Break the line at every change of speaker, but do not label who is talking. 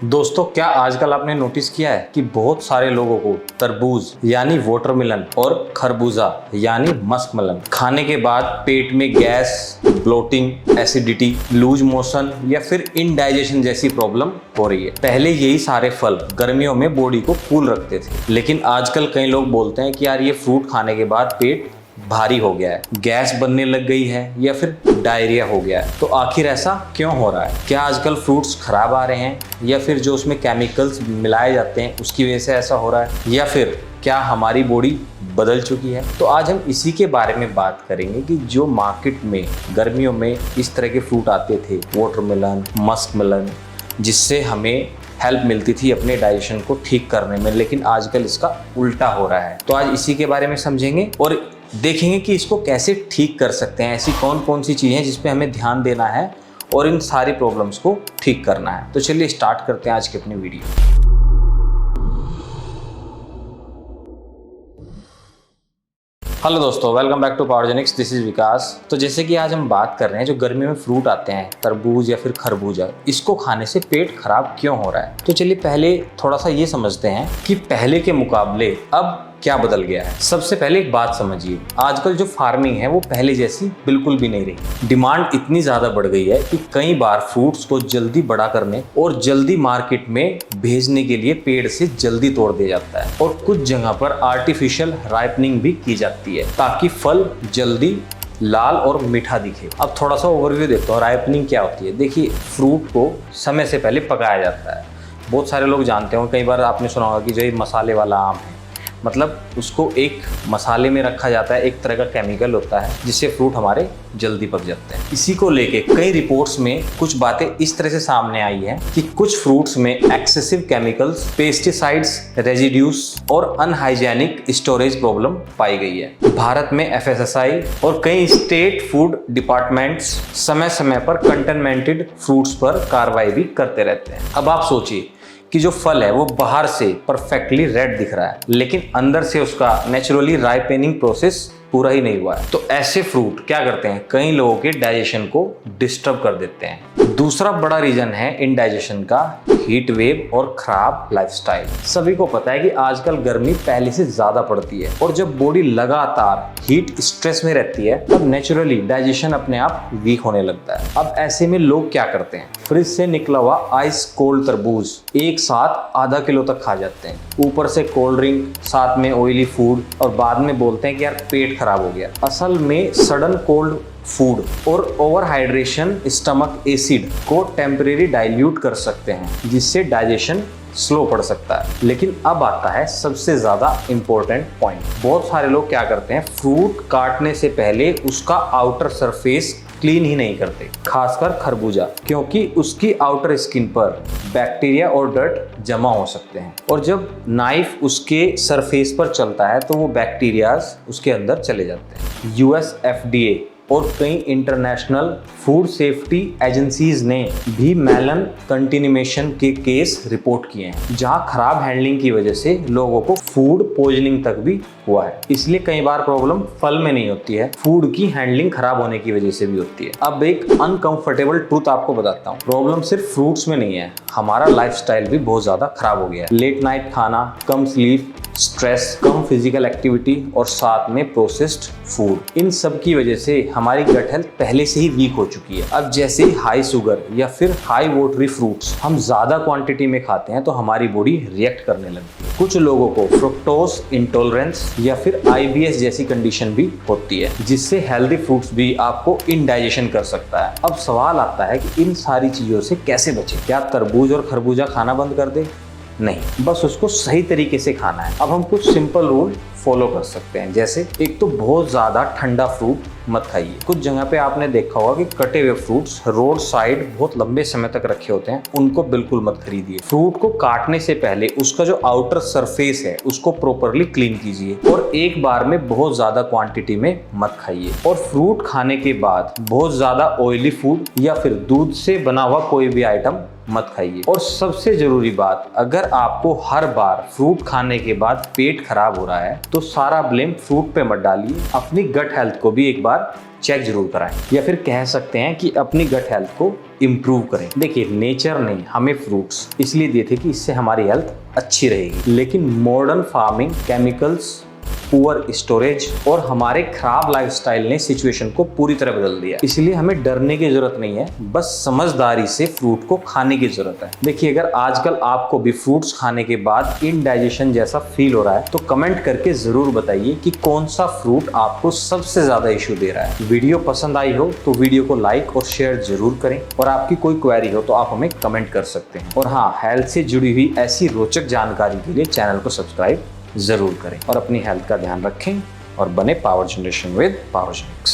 दोस्तों, क्या आजकल आपने नोटिस किया है कि बहुत सारे लोगों को तरबूज यानी वाटरमेलन और खरबूजा यानी मस्कमेलन खाने के बाद पेट में gas, bloating, acidity, loose motion या फिर इनडाइजेशन जैसी प्रॉब्लम हो रही है। पहले यही सारे फल गर्मियों में बॉडी को कूल रखते थे, लेकिन आजकल कई लोग बोलते हैं कि यार ये फ्रूट खाने के बाद पेट भारी हो गया है, गैस बनने लग गई है या फिर डायरिया हो गया है। तो आखिर ऐसा क्यों हो रहा है? क्या आजकल फ्रूट्स खराब आ रहे हैं या फिर जो उसमें केमिकल्स मिलाए जाते हैं उसकी वजह से ऐसा हो रहा है, या फिर क्या हमारी बॉडी बदल चुकी है? तो आज हम इसी के बारे में बात करेंगे कि जो मार्केट में गर्मियों में इस तरह के फ्रूट आते थे, वाटरमेलन, मस्कमेलन, जिससे हमें हेल्प मिलती थी अपने डाइजेशन को ठीक करने में, लेकिन आजकल इसका उल्टा हो रहा है। तो आज इसी के बारे में समझेंगे और देखेंगे कि इसको कैसे ठीक कर सकते हैं। ऐसी कौन कौन सी चीज़ें हैं जिस पे हमें ध्यान देना है और इन सारी प्रॉब्लम्स को ठीक करना है। तो चलिए स्टार्ट करते हैं आज की अपनी वीडियो। हेलो दोस्तों, welcome back to Powergenix. This is Vikas. तो जैसे कि आज हम बात कर रहे हैं, जो गर्मी में फ्रूट आते हैं, तरबूज या फिर खरबूजा, इसको खाने से पेट खराब क्यों हो रहा है। तो चलिए पहले थोड़ा सा ये समझते हैं कि पहले के मुकाबले अब क्या बदल गया है। सबसे पहले एक बात समझिए, आजकल जो फार्मिंग है वो पहले जैसी बिल्कुल भी नहीं रही। डिमांड इतनी ज़्यादा बढ़ गई है कि कई बार फ्रूट्स को जल्दी बड़ा करने और जल्दी मार्केट में भेजने के लिए पेड़ से जल्दी तोड़ दिया जाता है, और कुछ जगह पर आर्टिफिशियल राइपनिंग भी की जाती है ताकि फल जल्दी लाल और मीठा दिखे। अब थोड़ा सा ओवरव्यू देखते हैं, राइपनिंग क्या होती है। देखिए, फ्रूट को समय से पहले पकाया जाता है। बहुत सारे लोग जानते हो, कई बार आपने सुना होगा कि जो ये मसाले वाला आम है, मतलब उसको एक मसाले में रखा जाता है, एक तरह का केमिकल होता है जिससे फ्रूट हमारे जल्दी पक जाते हैं। इसी को लेके कई रिपोर्ट्स में कुछ बातें इस तरह से सामने आई है कि कुछ फ्रूट्स में एक्सेसिव केमिकल्स, पेस्टिसाइड्स, रेजिड्यूस और अनहाइजेनिक स्टोरेज प्रॉब्लम पाई गई है। भारत में एफएसएसआई और कई स्टेट फूड डिपार्टमेंट्स समय समय पर कंटेनमेंटेड फ्रूट्स पर कार्रवाई भी करते रहते हैं। अब आप सोचिए कि जो फल है वो बाहर से परफेक्टली रेड दिख रहा है, लेकिन अंदर से उसका नेचुरली राइपनिंग प्रोसेस पूरा ही नहीं हुआ है। तो ऐसे फ्रूट क्या करते हैं, कई लोगों के डाइजेशन को डिस्टर्ब कर देते हैं। दूसरा बड़ा रीजन है इंडाइजेशन का, हीट वेव और खराब लाइफस्टाइल। सभी को पता है कि आजकल गर्मी पहले से ज्यादा पड़ती है, और जब बॉडी लगातार हीट स्ट्रेस में रहती है तब नेचुरली डाइजेशन अपने आप वीक होने लगता है। अब ऐसे में लोग क्या करते हैं, फ्रिज से निकला हुआ आइस कोल्ड तरबूज एक साथ आधा किलो तक खा जाते हैं, ऊपर से कोल्ड ड्रिंक, साथ में ऑयली फूड, और बाद में बोलते हैं कि यार पेट खराब हो गया। असल में सडन कोल्ड फूड और ओवर हाइड्रेशन स्टमक एसिड को टेम्परेरी डाइल्यूट कर सकते हैं, जिससे डाइजेशन स्लो पड़ सकता है। लेकिन अब आता है सबसे ज्यादा इंपॉर्टेंट पॉइंट। बहुत सारे लोग क्या करते हैं, फ्रूट काटने से पहले उसका आउटर सरफेस क्लीन ही नहीं करते, खासकर खरबूजा, क्योंकि उसकी आउटर स्किन पर बैक्टीरिया और डर्ट जमा हो सकते हैं, और जब नाइफ उसके सरफेस पर चलता है तो वो बैक्टीरियाज उसके अंदर चले जाते हैं। यूएस एफडीए और कई इंटरनेशनल फूड सेफ्टी एजेंसीज ने भी मेलन कंटेमिनेशन के केस रिपोर्ट किए हैं, जहां खराब हैंडलिंग की वजह से लोगों को फूड पॉइजनिंग तक भी हुआ है। इसलिए कई बार प्रॉब्लम फल में नहीं होती है, फूड की हैंडलिंग खराब होने की वजह से भी होती है। अब एक अनकंफर्टेबल ट्रूथ आपको बताता हूँ, प्रॉब्लम सिर्फ फ्रूट्स में नहीं है, हमारा लाइफस्टाइल भी बहुत ज्यादा खराब हो गया है। लेट नाइट खाना, कम स्लीप, स्ट्रेस, कम फिजिकल एक्टिविटी और साथ में प्रोसेस्ड फूड, इन सब की वजह से हमारी गट हेल्थ पहले से ही वीक हो चुकी है। अब जैसे हाई शुगर या फिर हाई वोटरी फ्रूट्स हम ज्यादा क्वांटिटी में खाते हैं तो हमारी बॉडी रिएक्ट करने लगती है। कुछ लोगों को फ्रुक्टोज इंटॉलरेंस या फिर आईबीएस जैसी कंडीशन भी होती है, जिससे हेल्दी फ्रूट्स भी आपको इनडाइजेशन कर सकता है। अब सवाल आता है कि इन सारी चीजों से कैसे बचें। क्या तरबूज और खरबूजा खाना बंद कर दे? नहीं, बस उसको सही तरीके से खाना है। अब हम कुछ सिंपल रूल फॉलो कर सकते हैं। जैसे, एक तो बहुत ज़्यादा ठंडा फ्रूट मत खाइए। कुछ जगह पे आपने देखा होगा कि कटे हुए फ्रूट्स रोड साइड बहुत लंबे समय तक रखे होते हैं, उनको बिल्कुल मत खरीदिए। फ्रूट को काटने से पहले उसका जो आउटर सरफेस है उसको प्रॉपरली क्लीन कीजिए, और एक बार में बहुत ज़्यादा क्वांटिटी में मत खाइए। और फ्रूट खाने के बाद बहुत ज़्यादा ऑयली फूड या फिर दूध से बना हुआ कोई भी आइटम मत खाइए। और सबसे जरूरी बात, अगर आपको हर बार फ्रूट खाने के बाद पेट खराब हो रहा है तो सारा ब्लेम फ्रूट पे मत डालिए, अपनी गट हेल्थ को भी एक बार चेक जरूर कराएं, या फिर कह सकते हैं कि अपनी गट हेल्थ को इम्प्रूव करें। देखिए, नेचर ने हमें फ्रूट्स इसलिए दिए थे कि इससे हमारी हेल्थ अच्छी रहेगी, लेकिन modern farming, chemicals, poor storage और हमारे खराब लाइफस्टाइल ने सिचुएशन को पूरी तरह बदल दिया। इसलिए हमें डरने की जरूरत नहीं है, बस समझदारी से फ्रूट को खाने की जरूरत है। देखिए, अगर आजकल आपको भी फ्रूट्स खाने के बाद इनडाइजेशन जैसा फील हो रहा है तो कमेंट करके जरूर बताइए कि कौन सा फ्रूट आपको सबसे ज्यादा इश्यू दे रहा है। वीडियो पसंद आई हो तो वीडियो को लाइक और शेयर जरूर करें, और आपकी कोई क्वेरी हो तो आप हमें कमेंट कर सकते हैं। और हाँ, हेल्थ से जुड़ी हुई ऐसी रोचक जानकारी के लिए चैनल को सब्सक्राइब जरूर करें, और अपनी हेल्थ का ध्यान रखें और बने पावर जनरेशन विद पावर जेनिक्स।